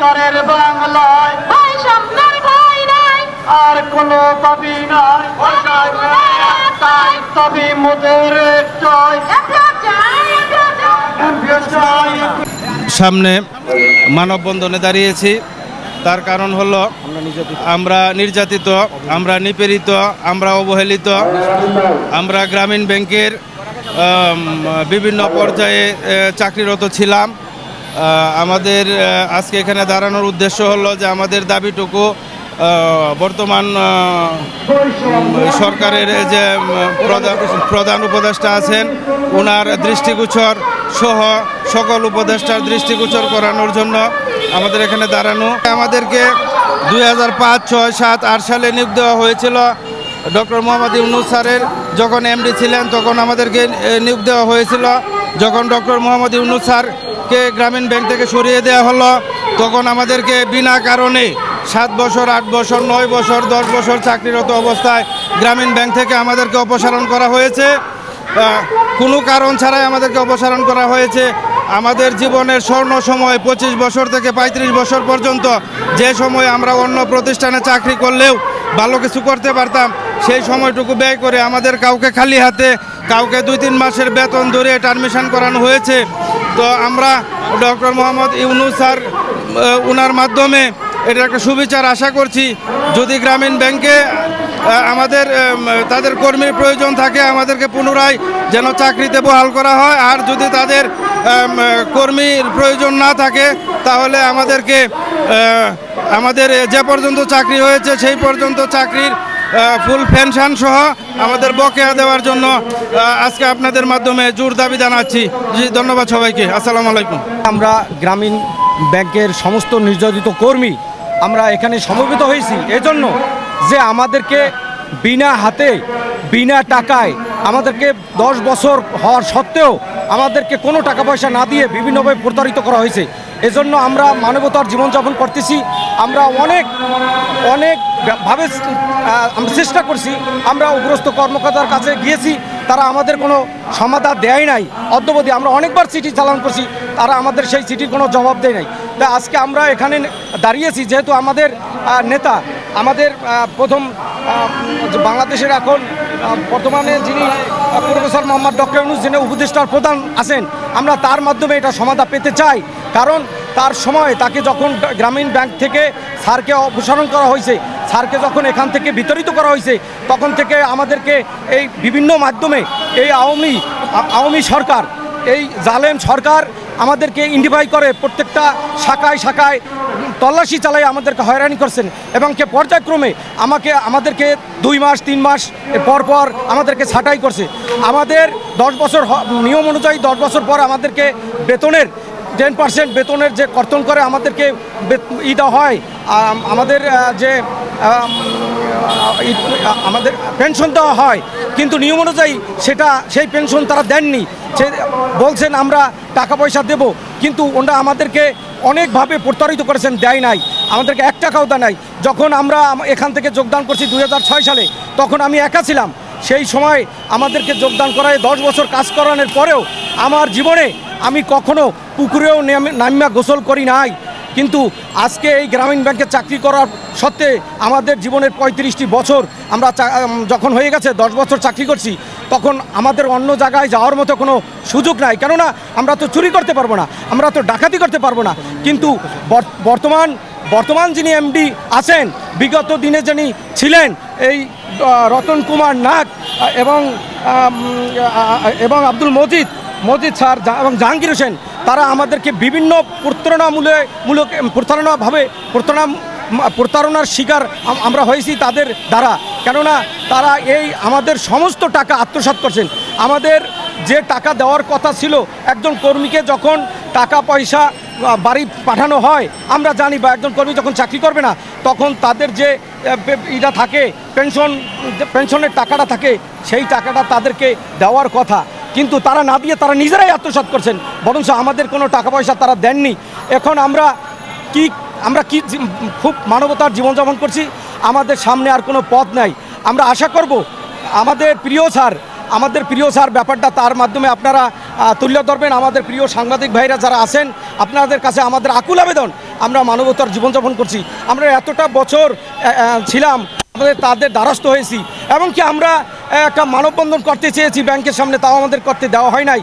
সরকারের বাংলায় সামনের ভয় নাই, আর কোনো দাবি নাই, দাবি মোদের একটাই, এমপিও চাই। সামনে মানববন্ধনে দাঁড়িয়েছি, তার কারণ হলো আমরা নির্যাতিত, আমরা নিপীড়িত, আমরা অবহেলিত। আমরা গ্রামীণ ব্যাংকের বিভিন্ন পর্যায়ে চাকরিরত ছিলাম। আমাদের আজকে এখানে দাঁড়ানোর উদ্দেশ্য হলো যে আমাদের দাবিটুকু বর্তমান সরকারের যে প্রধান উপদেষ্টা আছেন ওনার দৃষ্টিগোচর সহ সকল উপদেষ্টার দৃষ্টিগোচর করানোর জন্য আমাদের এখানে দাঁড়ানো। আমাদেরকে 2005, 6, 7, 8 সালে নিয়োগ দেওয়া হয়েছিল ডক্টর মোহাম্মদ ইউনূস স্যারের যখন এমডি ছিলেন, তখন আমাদেরকে নিয়োগ দেওয়া হয়েছিল। যখন ডক্টর মোহাম্মদ ইউনূস স্যারকে গ্রামীণ ব্যাংক থেকে সরিয়ে দেওয়া হলো, তখন আমাদেরকে বিনা কারণে 7 বছর, 8 বছর, 9 বছর, 10 বছর চাকরিরত অবস্থায় গ্রামীণ ব্যাংক থেকে আমাদেরকে অপসারণ করা হয়েছে। কোনো কারণ ছাড়াই আমাদেরকে অপসারণ করা হয়েছে। আমাদের জীবনের স্বর্ণ সময় 25 বছর থেকে 35 বছর পর্যন্ত, যে সময় আমরা অন্য প্রতিষ্ঠানে চাকরি করলেও ভালো কিছু করতে পারতাম, সেই সময়টুকু ব্যয় করে আমাদের কাউকে খালি হাতে, কাউকে 2-3 মাসের বেতন ধরে টারমিশন করানো হয়েছে। তো আমরা ডক্টর মোহাম্মদ ইউনূস স্যার ওনার মাধ্যমে এটা একটা সুবিচার আশা করছি। যদি গ্রামীণ ব্যাংকে আমাদের তাদের কর্মীর প্রয়োজন থাকে, আমাদেরকে পুনরায় যেন চাকরিতে বহাল করা হয়। আর যদি তাদের কর্মীর প্রয়োজন না থাকে, তাহলে আমাদেরকে আমাদের যে পর্যন্ত চাকরি হয়েছে সেই পর্যন্ত চাকরির ফুল পেনশন সহ আমাদের বকেয়া দেওয়ার জন্য আজকে আপনাদের মাধ্যমে জোর দাবি জানাচ্ছি। জি, ধন্যবাদ সবাইকে। আসসালামু আলাইকুম। আমরা গ্রামীণ ব্যাংকের সমস্ত নির্যাতিত কর্মী আমরা এখানে সমবেত হয়েছি এজন্য যে আমাদেরকে বিনা হাতে, বিনা টাকায়, আমাদেরকে 10 বছর হওয়ার সত্ত্বেও আমাদেরকে কোনো টাকা পয়সা না দিয়ে বিভিন্নভাবে প্রতারিত করা হয়েছে। এজন্য আমরা মানবতার জীবনযাপন করতেছি। আমরা অনেকভাবে আমরা চেষ্টা করছি, আমরা উপরস্থ কর্মকর্তার কাছে গিয়েছি, তারা আমাদের কোনো সমাধান দেয় নাই। অদ্যবধি আমরা অনেকবার চিঠি চালান করছি, তারা আমাদের সেই চিঠির কোনো জবাব দেয় নাই। তা আজকে আমরা এখানে দাঁড়িয়েছি যেহেতু আমাদের নেতা, আমাদের প্রথম বাংলাদেশের এখন বর্তমানে যিনি প্রফেসর মোহাম্মদ ডক্টর ইউনূস, যিনি উপদেষ্টার প্রধান আছেন, আমরা তার মাধ্যমে এটা সমাধান পেতে চাই। কারণ তার সময় তাকে যখন গ্রামীণ ব্যাংক থেকে স্যারকে অপসারণ করা হয়েছে, স্যারকে যখন এখান থেকে বিতাড়িত করা হয়েছে, তখন থেকে আমাদেরকে এই বিভিন্ন মাধ্যমে এই আওয়ামী সরকার, এই জালেম সরকার আমাদেরকে ইন্ডিফাই করে প্রত্যেকটা শাখায় শাখায় তল্লাশি চালাই আমাদেরকে হয়রানি করছেন এবং পর্যায়ক্রমে আমাদেরকে 2 মাস 3 মাস পর পর আমাদেরকে ছাঁটাই করছে। আমাদের 10 বছর নিয়ম অনুযায়ী 10 বছর পর আমাদেরকে বেতনের 10% বেতনের যে কর্তন করে আমাদেরকে দেওয়া হয়, আমাদের যে আমাদের পেনশন দেওয়া হয়, কিন্তু নিয়ম অনুযায়ী সেই পেনশন তারা দেননি। সে বলছেন আমরা টাকা পয়সা দেব, কিন্তু ওনারা আমাদেরকে অনেকভাবে প্রতারিত করেছেন, দেয় নাই, আমাদেরকে 1 টাকাও দেয় নাই। যখন আমরা এখান থেকে যোগদান করছি 2006 সালে, তখন আমি একা ছিলাম। সেই সময় আমাদেরকে যোগদান করায় 10 বছর কাজ করানোর পরেও আমার জীবনে আমি কখনো পুকুরেও নামিয়া গোসল করি নাই। কিন্তু আজকে এই গ্রামীণ ব্যাংকে চাকরি করার সত্ত্বে আমাদের জীবনের 35টি বছর আমরা যখন হয়ে গেছে, 10 বছর চাকরি করছি, তখন আমাদের অন্য জায়গায় যাওয়ার মতো কোনো সুযোগ নাই। কেননা আমরা তো চুরি করতে পারবো না, আমরা তো ডাকাতি করতে পারবো না। কিন্তু বর্তমান যিনি এমডি আছেন, বিগত দিনে যিনি ছিলেন এই রতন কুমার নাগ এবং আব্দুল মজিদ স্যার এবং জাহাঙ্গীর হোসেন, তারা আমাদেরকে বিভিন্ন প্রতারণার শিকার আমরা হয়েছি তাদের দ্বারা। কেননা তারা আমাদের সমস্ত টাকা আত্মসাৎ করছেন। আমাদের যে টাকা দেওয়ার কথা ছিল, একজন কর্মীকে যখন টাকা পয়সা বাড়ি পাঠানো হয়, আমরা জানি বা একজন কর্মী যখন চাকরি করবে না, তখন তাদের যে এটা থাকে পেনশনের টাকাটা থাকে, সেই টাকাটা তাদেরকে দেওয়ার কথা, কিন্তু তারা না দিয়ে তারা নিজেরাই আত্মসাৎ করছেন, বরঞ্চ আমাদের কোনো টাকা পয়সা তারা দেননি। এখন আমরা কি খুব মানবতার জীবনযাপন করছি, আমাদের সামনে আর কোনো পথ নাই। আমরা আশা করব আমাদের প্রিয় স্যার ব্যাপারটা তার মাধ্যমে আপনারা তুলে ধরবেন। আমাদের প্রিয় সাংবাদিক ভাইরা যারা আছেন, আপনাদের কাছে আমাদের আকুল আবেদন, আমরা মানবতার জীবনযাপন করছি। আমরা এতটা বছর ছিলাম, আমাদের তাদের দ্বারস্থ হয়েছি, এমনকি আমরা একটা মানববন্ধন করতে চেয়েছি ব্যাংকের সামনে, তাও আমাদের করতে দেওয়া হয় নাই।